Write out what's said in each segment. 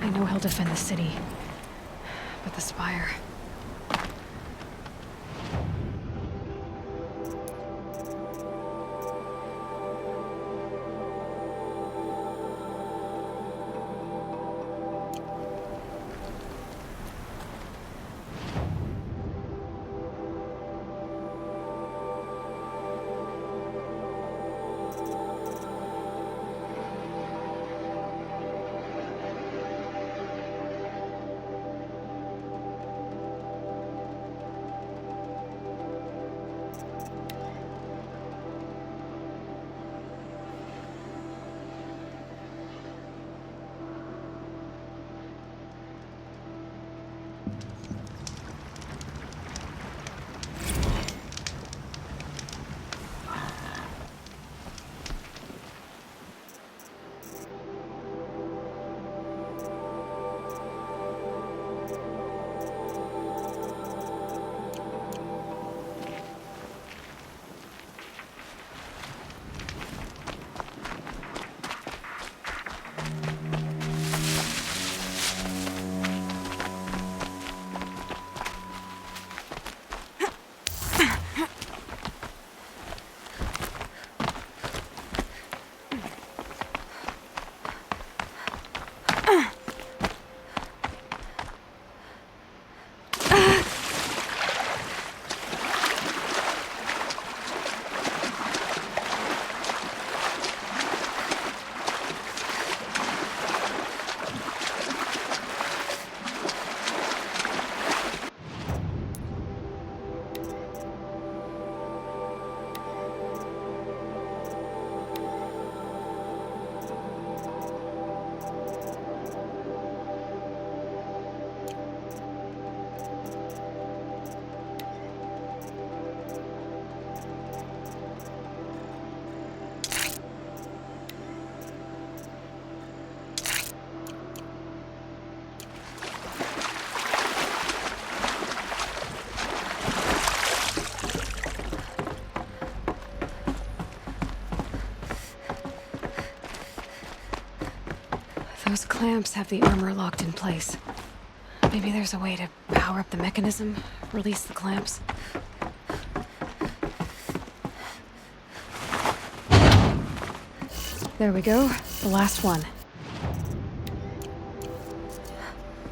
I know he'll defend the city. But the Spire... Those clamps have the armor locked in place. Maybe there's a way to power up the mechanism, release the clamps. There we go, the last one.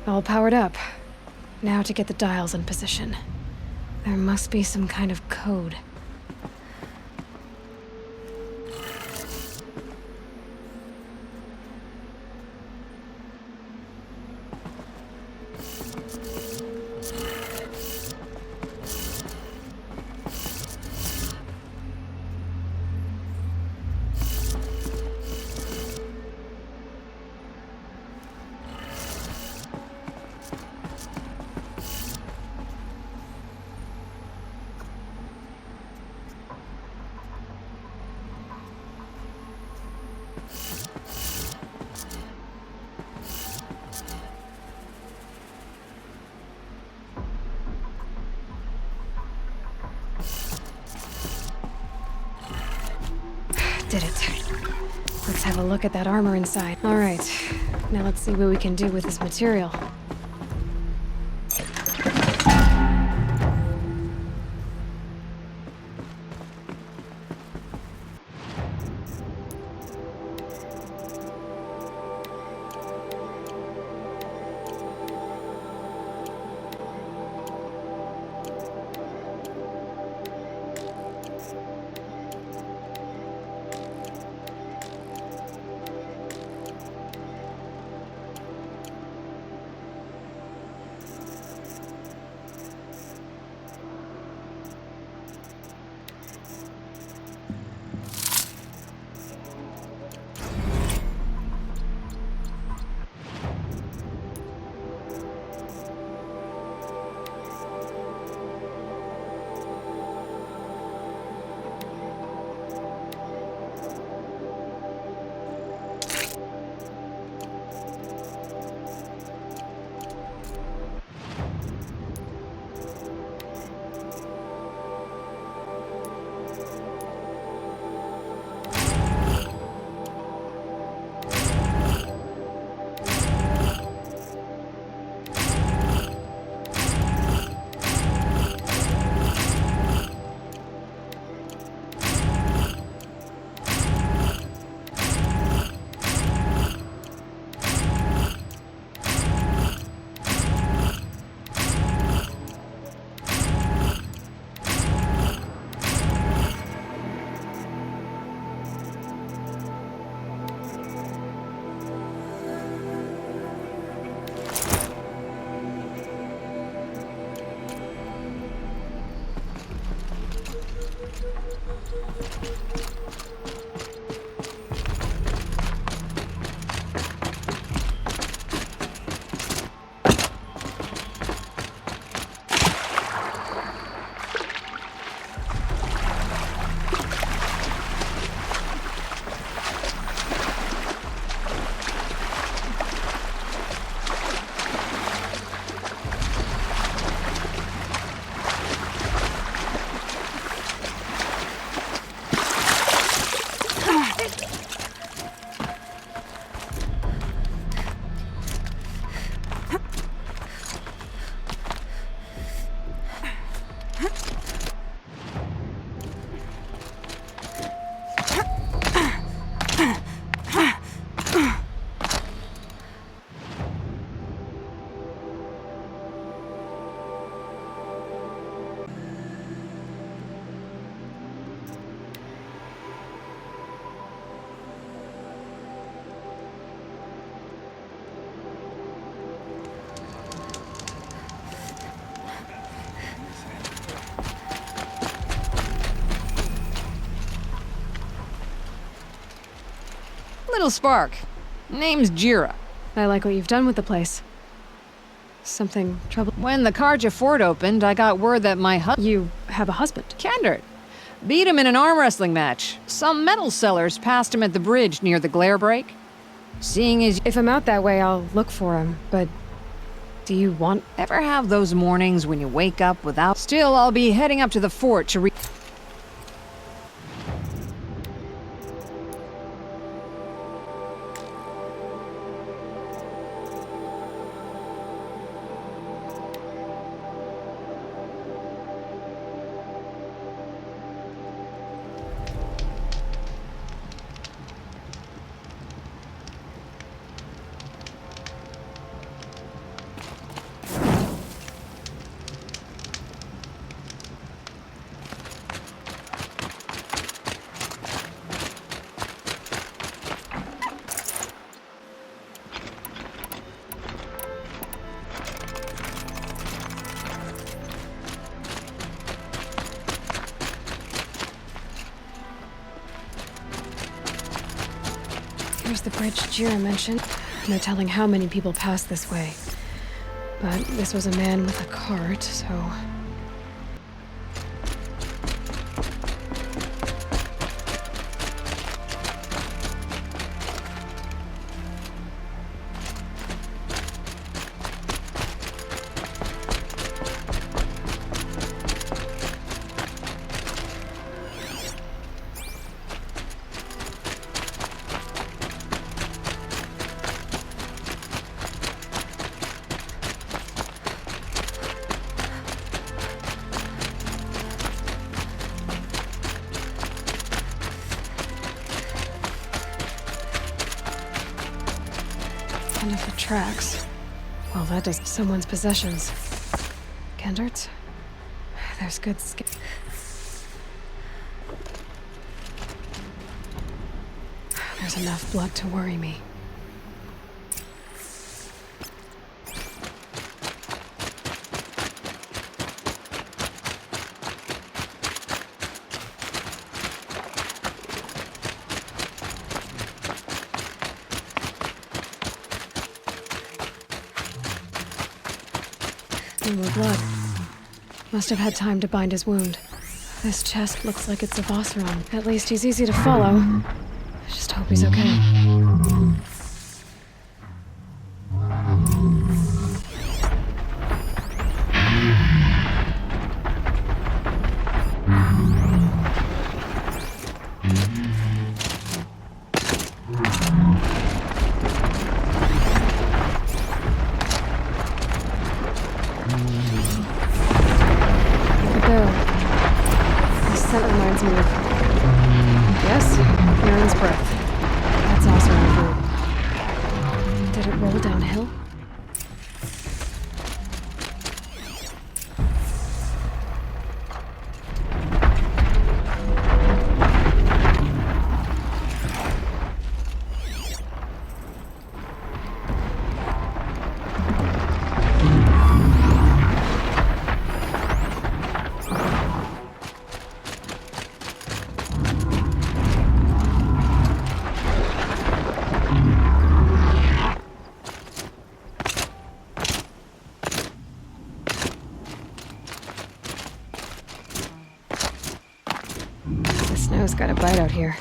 All powered up. Now to get the dials in position. There must be some kind of code. Did it. Let's have a look at that armor inside. All right, now let's see what we can do with this material. little spark. Name's Jira. I like what you've done with the place. Something trouble. When the Karja fort opened, I got word that my You have a husband? Kendrick beat him in an arm wrestling match. Some metal sellers passed him at the bridge near the glare break. Seeing as If I'm out that way, I'll look for him, but do you want... ever have those mornings when you wake up without... Still, I'll be heading up to the fort to Here's the bridge Jira mentioned. No telling how many people pass this way. But this was a man with a cart, so... End of the tracks. Well, that does someone's possessions. Kendart's? There's good skin. There's enough blood to worry me. More blood. Must have had time to bind his wound. This chest looks like it's a boss run. At least he's easy to follow. I just hope he's okay. That reminds me of... Yes, Aaron's breath. That's also food. Did it roll downhill? Snow's got a bite out here.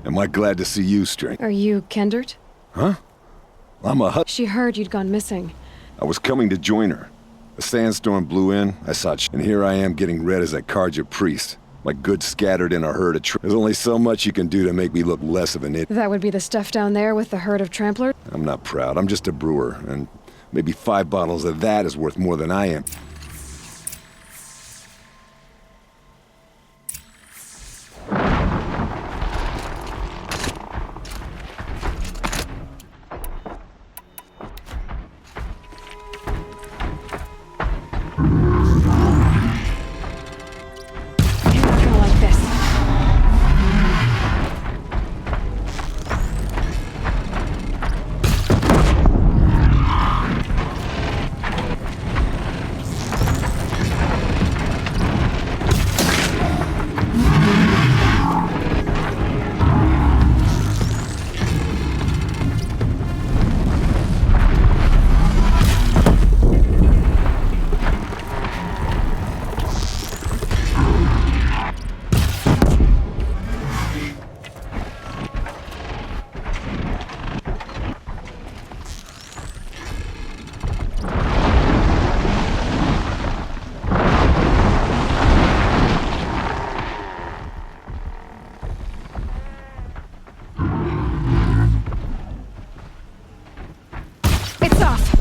Am I glad to see you, String? Are you Kendart? Huh? I'm a She heard you'd gone missing. I was coming to join her. A sandstorm blew in, I saw and here I am getting read as a Karja priest. My goods scattered in a herd of There's only so much you can do to make me look less of an idiot. That would be the stuff down there with the herd of tramplers? I'm not proud, I'm just a brewer, and maybe 5 bottles of that is worth more than I am. It's off!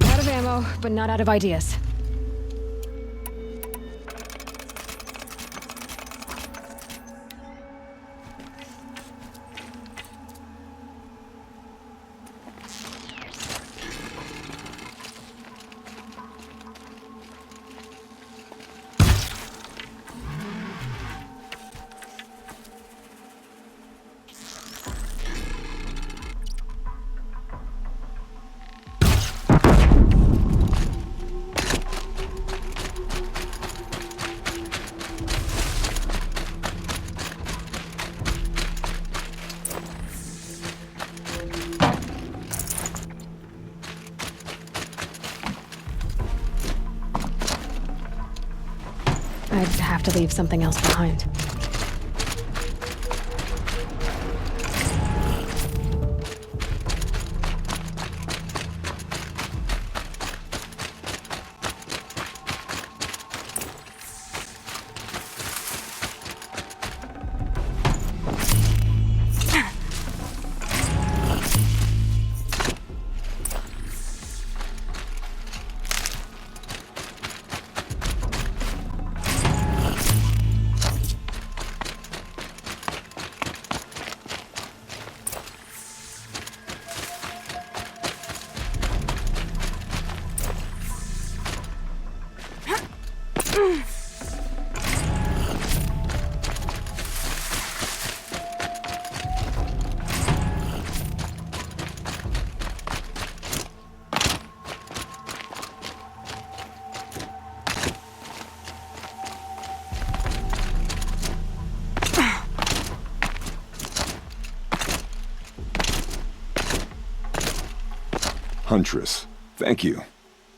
Out of ammo, but not out of ideas. I'd have to leave something else behind. Huntress, thank you.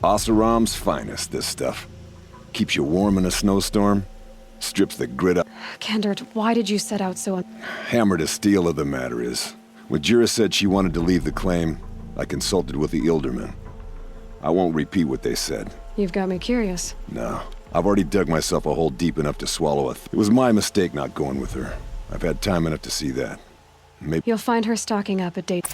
Oseram's finest, this stuff. Keeps you warm in a snowstorm, strips the grit up. Kendert, why did you set out so... Hammered as steel of the matter is. When Jira said she wanted to leave the claim, I consulted with the Ilderman. I won't repeat what they said. You've got me curious. No, I've already dug myself a hole deep enough to swallow it. It was my mistake not going with her. I've had time enough to see that. Maybe... You'll find her stocking up at date...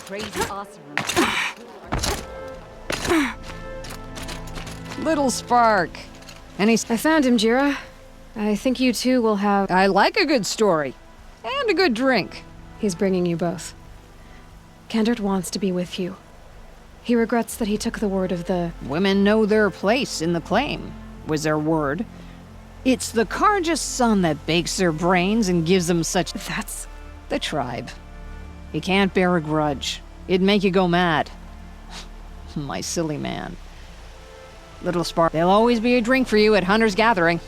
Crazy awesome. Little spark. Any... I found him, Jira. I think you two will have... I like a good story. And a good drink. He's bringing you both. Kendert wants to be with you. He regrets that he took the word of the... Women know their place in the claim, was their word. It's the Karja's son that bakes their brains and gives them such... That's... The tribe. You can't bear a grudge. It'd make you go mad. My silly man. Little spark. There'll always be a drink for you at Hunter's Gathering.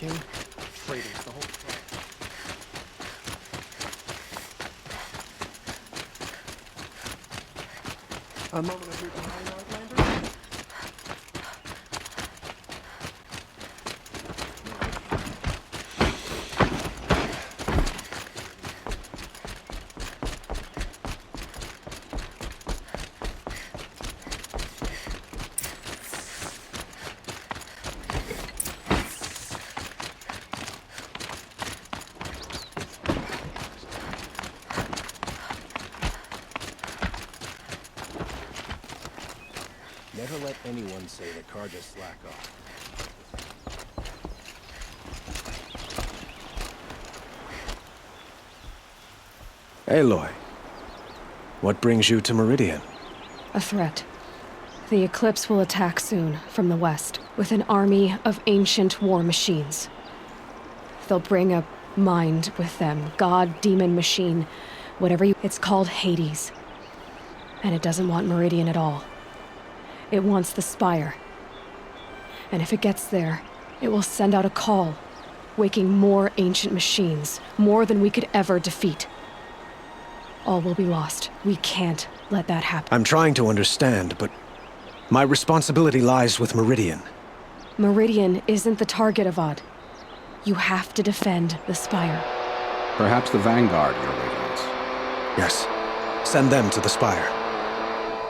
working. Freighters, the whole thing. A moment of your time, Outlander? Never let anyone say the Carja slack off. Aloy, what brings you to Meridian? A threat. The Eclipse will attack soon, from the west, with an army of ancient war machines. They'll bring a mind with them, god, demon, machine, whatever you... It's called Hades. And it doesn't want Meridian at all. It wants the Spire. And if it gets there, it will send out a call, waking more ancient machines, more than we could ever defeat. All will be lost. We can't let that happen. I'm trying to understand, but my responsibility lies with Meridian. Meridian isn't the target, Avad. You have to defend the Spire. Perhaps the Vanguard, Your Radiance. Yes. Send them to the Spire.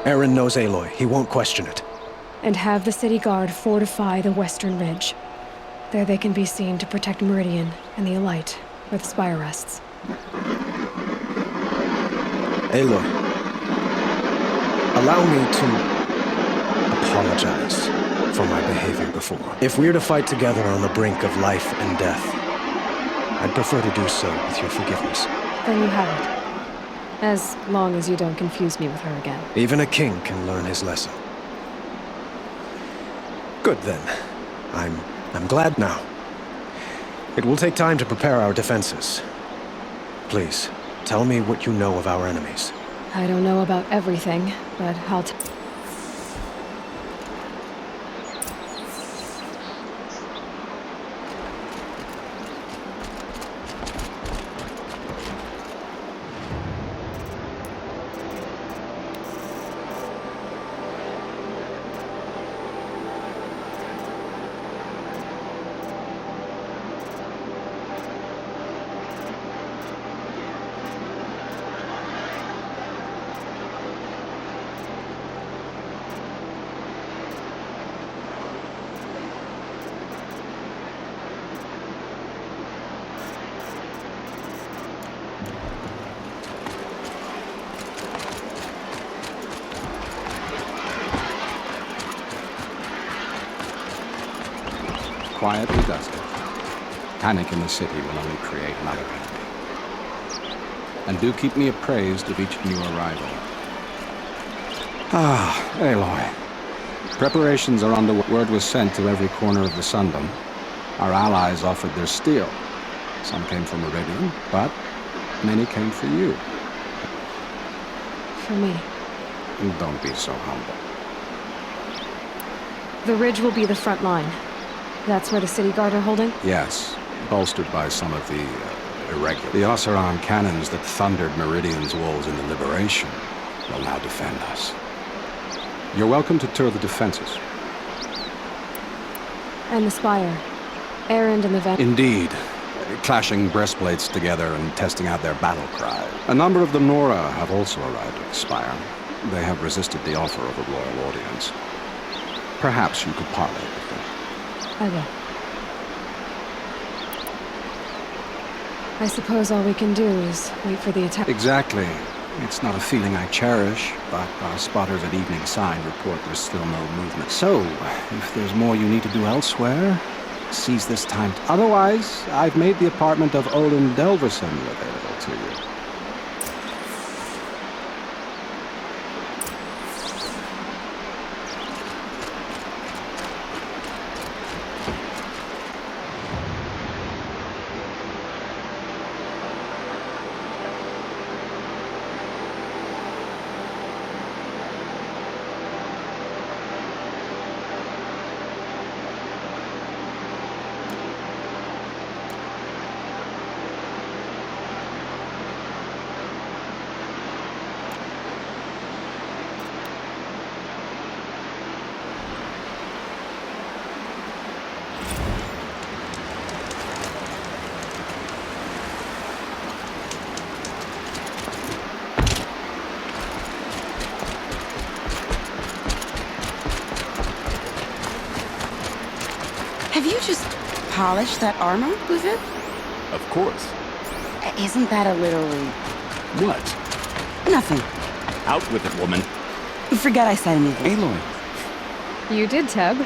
Aaron knows Aloy. He won't question it. And have the city guard fortify the western ridge. There they can be seen to protect Meridian and the Elite, where the Spire rests. Aloy, allow me to apologize for my behavior before. If we're to fight together on the brink of life and death, I'd prefer to do so with your forgiveness. Then you have it. As long as you don't confuse me with her again. Even a king can learn his lesson. Good then. I'm glad now. It will take time to prepare our defenses. Please, tell me what you know of our enemies. I don't know about everything, but I'll Quietly does it. Panic in the city will only create another enemy. And do keep me appraised of each new arrival. Ah, Aloy. Preparations are underway. Word was sent to every corner of the Sundom. Our allies offered their steel. Some came from Meridian, but many came for you. for me. Don't be so humble. The ridge will be the front line. That's where the city guard are holding? Yes, bolstered by some of the irregular. The Oseram cannons that thundered Meridian's walls in the Liberation will now defend us. You're welcome to tour the defenses. And the Spire. Erend and the Ven... Indeed. Clashing breastplates together and testing out their battle cry. A number of the Nora have also arrived at the Spire. They have resisted the offer of a royal audience. Perhaps you could parley with them. I will. I suppose all we can do is wait for the attack. Exactly. It's not a feeling I cherish, but our spotters at Evening Sign report there's still no movement. So, if there's more you need to do elsewhere, seize this time. Otherwise, I've made the apartment of Olin Delverson available to you. Have you just polished that armor with it? Of course. Isn't that a little... What? Nothing. Out with it, woman. Forget I said anything. Aloy. You did, Teb.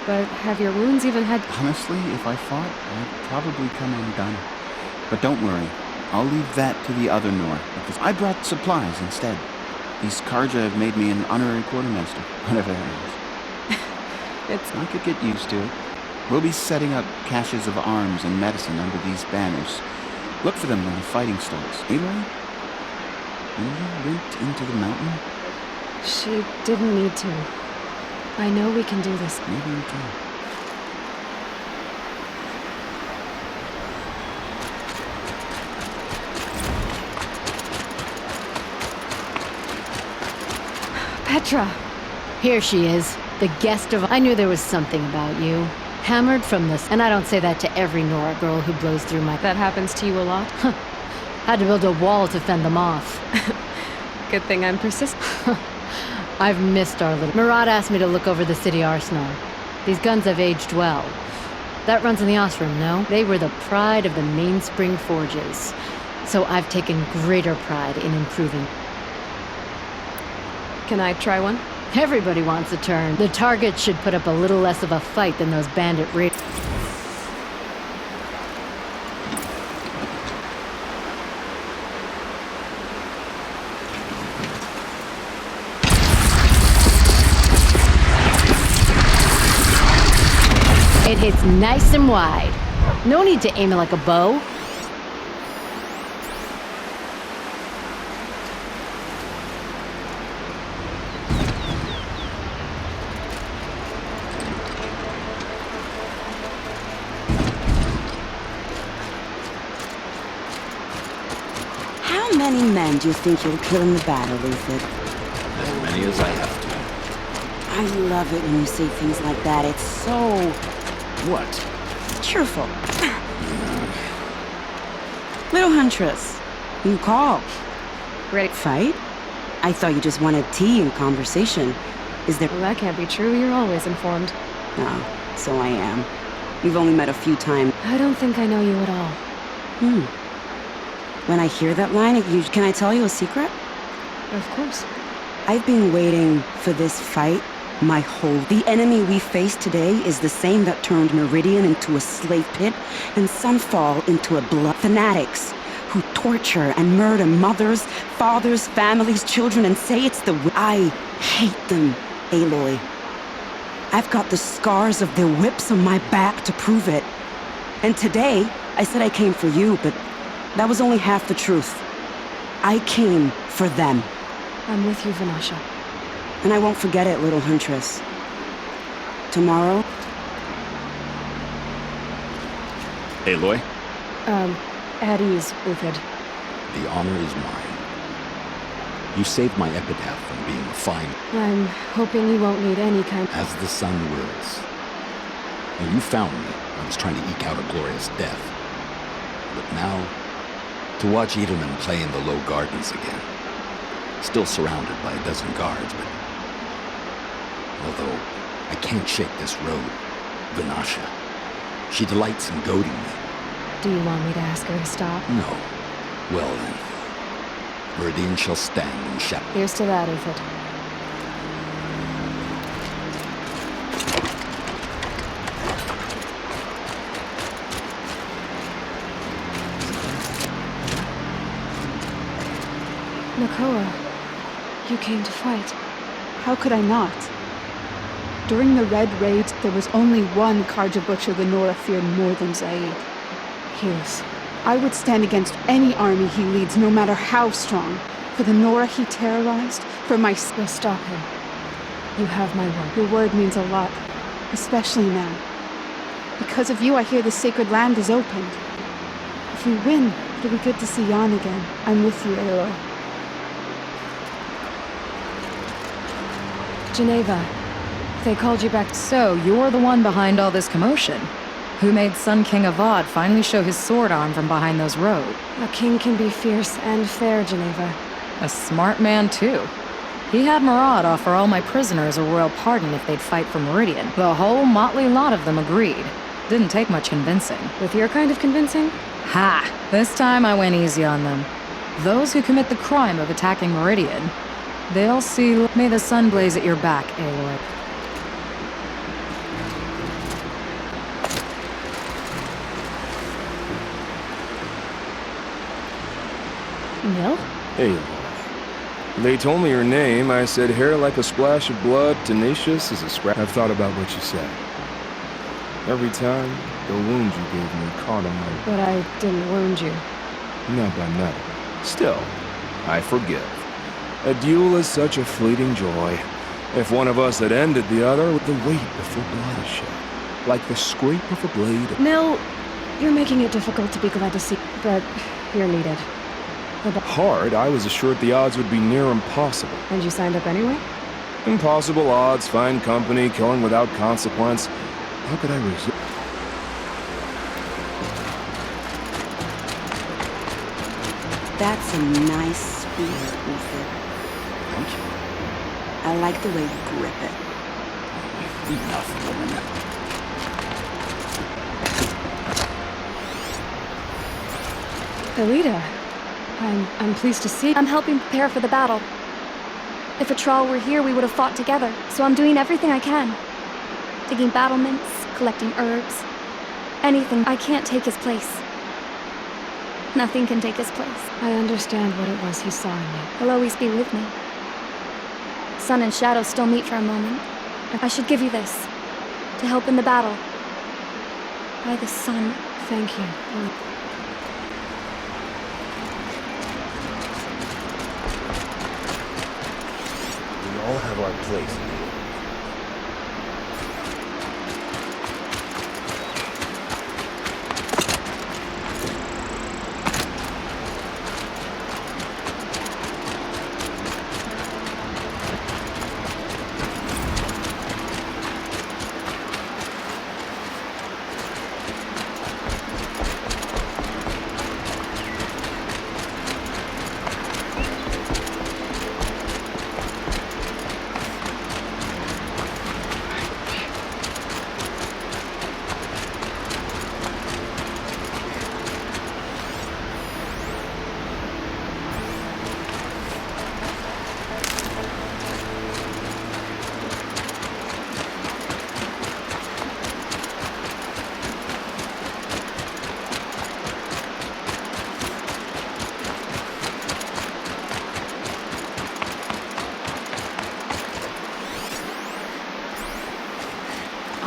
But have your wounds even had... Honestly, if I fought, I'd probably come undone. But don't worry. I'll leave that to the other Nor, because I brought supplies instead. These Karja have made me an honorary quartermaster, whatever that means. I could get used to it. We'll be setting up caches of arms and medicine under these banners. Look for them when the fighting starts. Aloy? When you went into the mountain? She didn't need to. I know we can do this. Maybe we can. Petra! Here she is, the guest of... I knew there was something about you. Hammered from this, and I don't say that to every Nora girl who blows through my... That happens to you a lot? Had to build a wall to fend them off. Good thing I'm persistent. I've missed our little... Murad asked me to look over the city arsenal. These guns have aged well. That runs in the Osram, no? They were the pride of the mainspring forges. So I've taken greater pride in improving. Can I try one? Everybody wants a turn. The target should put up a little less of a fight than those bandit raiders. It hits nice and wide. No need to aim it like a bow. How many men do you think you'll kill in the battle, Luther? As many as I have to. I love it when you say things like that. It's so... What? cheerful. Little Huntress, you call. Ready? Fight? I thought you just wanted tea and conversation. Is there... Well, that can't be true. You're always informed. Oh, so I am. We've only met a few times. I don't think I know you at all. When I hear that line, can I tell you a secret? Of course. I've been waiting for this fight my whole... The enemy we face today is the same that turned Meridian into a slave pit and Sunfall into a blood... Fanatics who torture and murder mothers, fathers, families, children, and say it's the... I hate them, Aloy. I've got the scars of their whips on my back to prove it. And today, I said I came for you, but that was only half the truth. I came for them. I'm with you, Vanasha. And I won't forget it, little Huntress. Tomorrow... Aloy? At ease, Uthid. The honor is mine. You saved my epitaph from being a fine... I'm hoping you won't need any kind... As the sun wills. When you found me, I was trying to eke out a glorious death. But now, to watch Edelman play in the low gardens again. Still surrounded by a dozen guards, but... Although, I can't shake this road. Vanasha. She delights in goading me. Do you want me to ask her to stop? No. Well then. Meridian shall stand and shout. Here's to that, Uthid. Nakoa, you came to fight. How could I not? During the Red Raid, there was only one Karja butcher the Nora feared more than Zaid. Hughes. I would stand against any army he leads, no matter how strong. For the Nora he terrorized, for my... We'll stop him. You have my word. Your word means a lot, especially now. Because of you, I hear the sacred land is opened. If we win, it'll be good to see Jan again. I'm with you, Aloy. Geneva, they called you back. So, you're the one behind all this commotion. Who made Sun King Avad finally show his sword arm from behind those roads? A king can be fierce and fair, Geneva. A smart man, too. He had Murad offer all my prisoners a royal pardon if they'd fight for Meridian. The whole motley lot of them agreed. Didn't take much convincing. With your kind of convincing? Ha! This time I went easy on them. Those who commit the crime of attacking Meridian, they'll see. May the sun blaze at your back, Aloy. Nil? Hey, they told me your name. I said hair like a splash of blood, tenacious as a scrap. I've thought about what you said. Every time, the wound you gave me caught on my... But I didn't wound you. Not by metal. Still, I forgive. A duel is such a fleeting joy. If one of us had ended the other, with the weight before blood is shed, like the scrape of a blade. Nil, you're making it difficult to be glad to see, but you're needed. Hard? I was assured the odds would be near impossible. And you signed up anyway? Impossible odds, fine company, killing without consequence. How could I resist? That's a nice spear, Uther. Thank you. I like the way you grip it. Enough, woman. Elita, I'm pleased to see. I'm helping prepare for the battle. If Atral were here, we would have fought together, so I'm doing everything I can. Digging battlements, collecting herbs. Anything. I can't take his place. Nothing can take his place. I understand what it was he saw in you. He'll always be with me. Sun and shadow still meet for a moment. I should give you this, to help in the battle. By the sun. Thank you. We all have our place.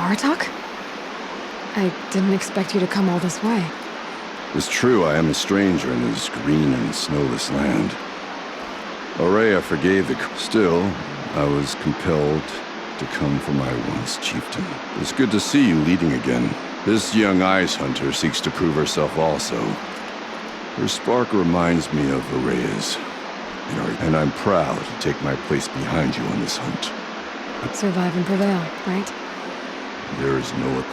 Artok? I didn't expect you to come all this way. It's true, I am a stranger in this green and snowless land. Aurea forgave the... Still, I was compelled to come for my once chieftain. It's good to see you leading again. This young ice hunter seeks to prove herself also. Her spark reminds me of Aurea's. And I'm proud to take my place behind you on this hunt. Survive and prevail, right? There is no...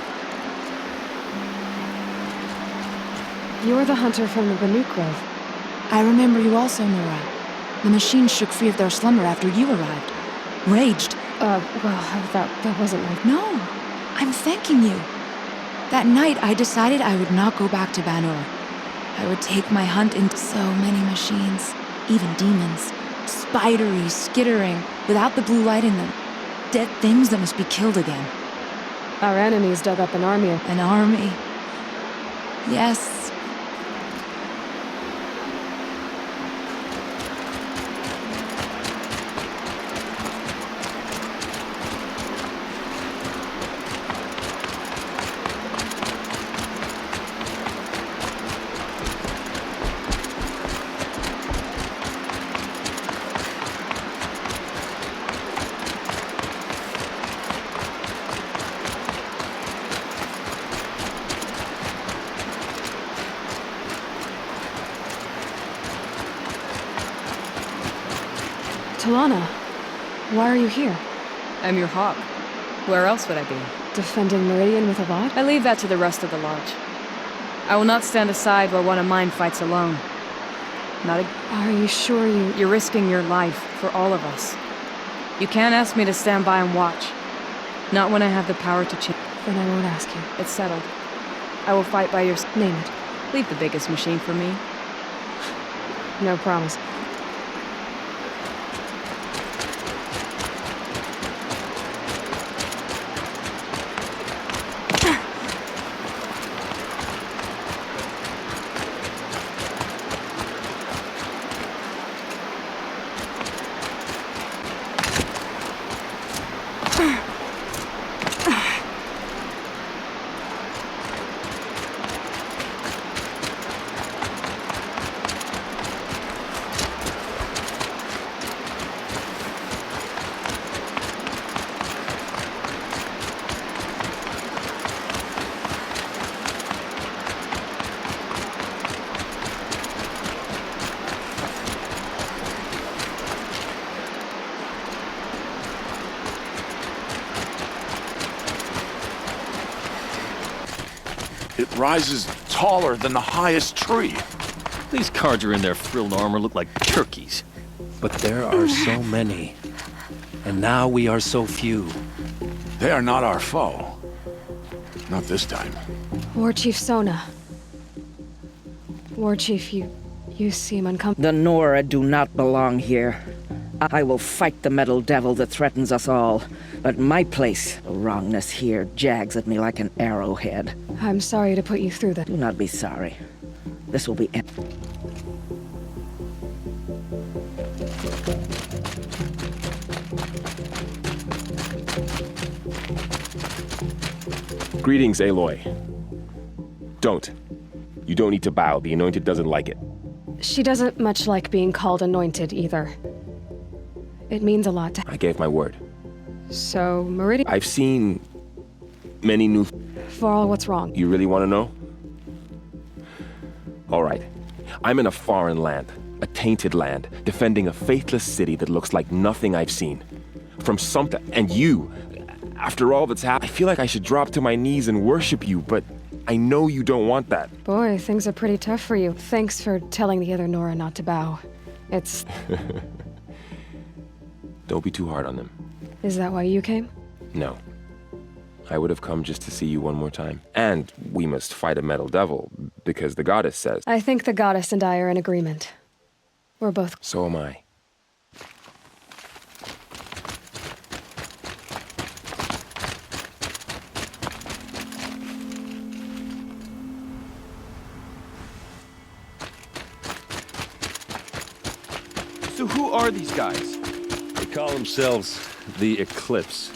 You're the hunter from the Banuk Grove. I remember you also, Nora. The machines shook free of their slumber after you arrived. Raged. Well, that wasn't like... No, I'm thanking you. That night, I decided I would not go back to Banur. I would take my hunt into so many machines, even demons. Spidery, skittering, without the blue light in them. Dead things that must be killed again. Our enemies dug up an army of... An army. Yes. Talana, why are you here? I'm your hawk. Where else would I be? Defending Meridian with Avad? I leave that to the rest of the lodge. I will not stand aside while one of mine fights alone. Not a... Are you sure you... You're risking your life for all of us. You can't ask me to stand by and watch. Not when I have the power to change. Then I won't ask you. It's settled. I will fight by your Name it. Leave the biggest machine for me. No promise. It rises taller than the highest tree. These cards are in their frilled armor look like turkeys. But there are so many. And now we are so few. They are not our foe. Not this time. War Chief Sona. War Chief, you seem uncomfortable. The Nora do not belong here. I will fight the metal devil that threatens us all. But my place, the wrongness here, jags at me like an arrowhead. I'm sorry to put you through that. Do not be sorry. This will be it. Greetings, Aloy. Don't. You don't need to bow. The Anointed doesn't like it. She doesn't much like being called anointed either. It means a lot to I gave my word. So, Meridian... I've seen many new... Varl, what's wrong? You really want to know? All right. I'm in a foreign land, a tainted land, defending a faithless city that looks like nothing I've seen. From something... And you, after all that's happened, I feel like I should drop to my knees and worship you, but I know you don't want that. Boy, things are pretty tough for you. Thanks for telling the other Nora not to bow. It's... Don't be too hard on them. Is that why you came? No. I would have come just to see you one more time. And we must fight a metal devil, because the goddess says... I think the goddess and I are in agreement. We're both... So am I. So who are these guys? They call themselves the Eclipse.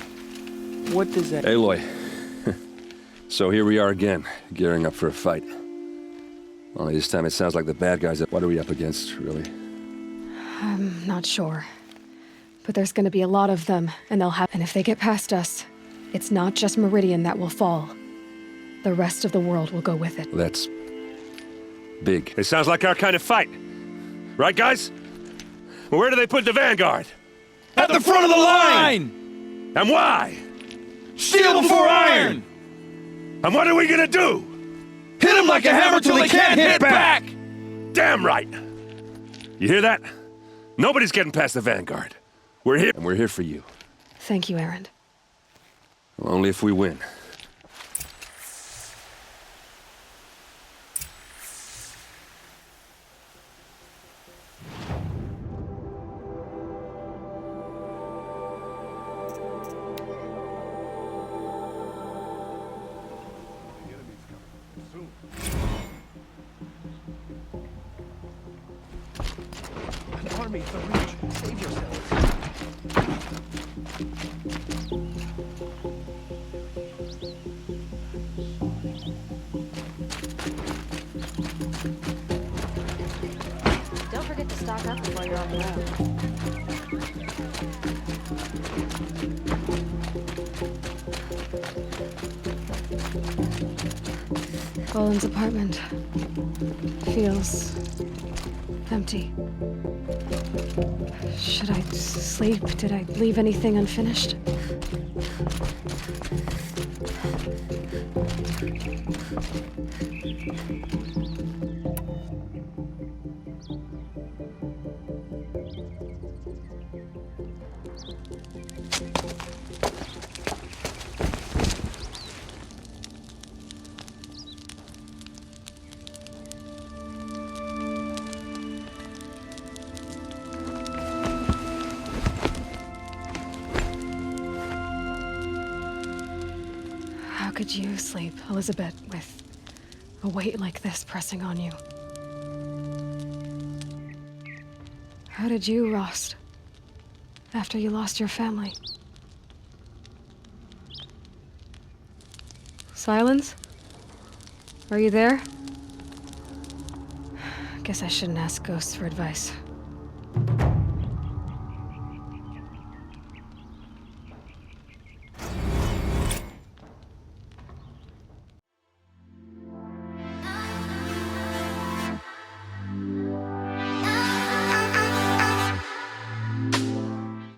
What does that... Aloy. So here we are again, gearing up for a fight. Only this time it sounds like the bad guys. What are we up against, really? I'm not sure. But there's gonna be a lot of them, and they'll have... And if they get past us, it's not just Meridian that will fall. The rest of the world will go with it. That's... big. It sounds like our kind of fight. Right, guys? Where do they put the Vanguard? At the front of the line! And why? Steel before iron! And what are we gonna do? Hit them like a hammer till they can't hit back! Damn right! You hear that? Nobody's getting past the Vanguard. We're here, and we're here for you. Thank you, Aaron. Well, only if we win. Army for reach. Save yourselves. Don't forget to stock up before you're on the road. Golan's apartment feels empty. Should I sleep? Did I leave anything unfinished? How could you sleep, Elizabeth, with a weight like this pressing on you? How did you rest after you lost your family? Silence? Are you there? Guess I shouldn't ask ghosts for advice.